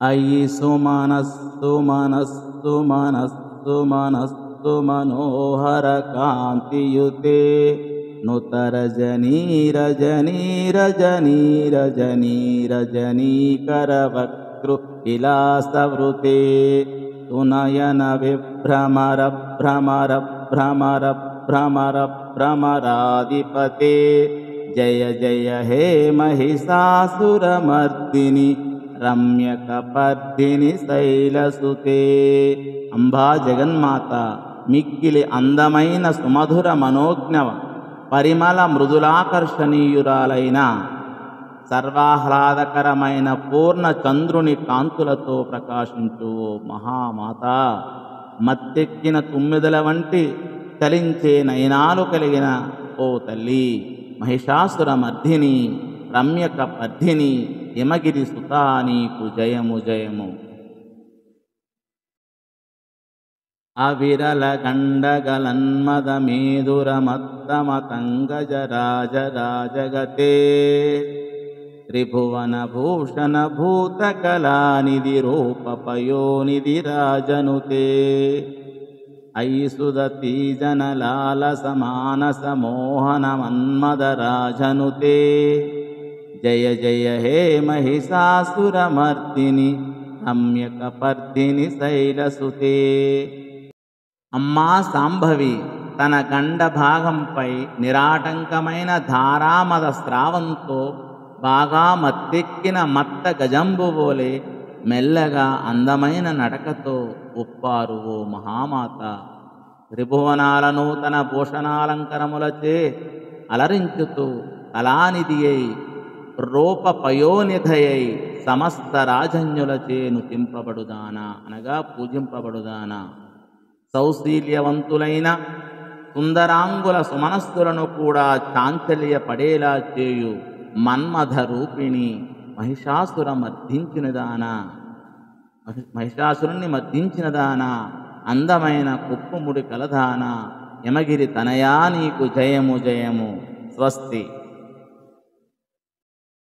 అయి సుమనస్సు మనస్సు మనస్సు మనస్సు మనోహర కాంతియుతే నుతరజనీ రజనీ రజనీ రజనీ రజనీకర వక్తృ విలాసవృతే సునయన విభ్రమర భ్రమర భ్రమర భ్రమర భ్రమరాధిపతే జయ జయ హే మహిషాసురమర్దిని రమ్యకపర్దిని శైలసుతే. అంబా జగన్మాత మిక్కిలి అందమైన సుమధుర మనోజ్ఞవ పరిమళ మృదులాకర్షణీయురాలైన సర్వాహ్లాదకరమైన పూర్ణ చంద్రుని కాంతులతో ప్రకాశించు మహామాత, మత్తెక్కిన తుమ్మిదల వంటి చలించే నయనాలు కలిగిన ఓ తల్లి, మహిషాసుర మర్ధిని రమ్యక పర్ధిని హిమగిరి సుతా నీకు జయము జయము. అవిరల గండగలన్మద మేధురమత్తమతంగజరాజరాజగతే త్రిభువన భూషణ భూతకళానిధి రూపపయోనిధి రాజనుతే అయి సుదతీ జనలాలస మానస మోహన మన్మద రాజనుతే జయ జయ హే మహిషాసురమర్దిని రమ్యకపర్దిని శైలసుతే. అమ్మా సాంభవి తన గండ భాగంపై నిరాటంకమైన ధారామద స్రావంతో బాగా మత్తెక్కిన మత్త గజంబువోలే మెల్లగా అందమైన నడకతో ఒప్పారు ఓ మహామాత. త్రిభువనాలను తన భూషణాలంకరములచే అలరించుతూ కళానిధి అయి రూపపయోనిధయై సమస్త రాజన్యులచే నుతింపబడుదానా అనగా పూజింపబడుదానా. సౌశీల్యవంతులైన సుందరాంగుల సుమనస్సులను కూడా చాంచల్యపడేలా చేయు మన్మథ రూపిణి మహిషాసురుణ్ణి మర్దించినదానా, అందమైన కుప్పుముడి కలదానా, యమగిరి తనయా నీకు జయము జయము. స్వస్తి.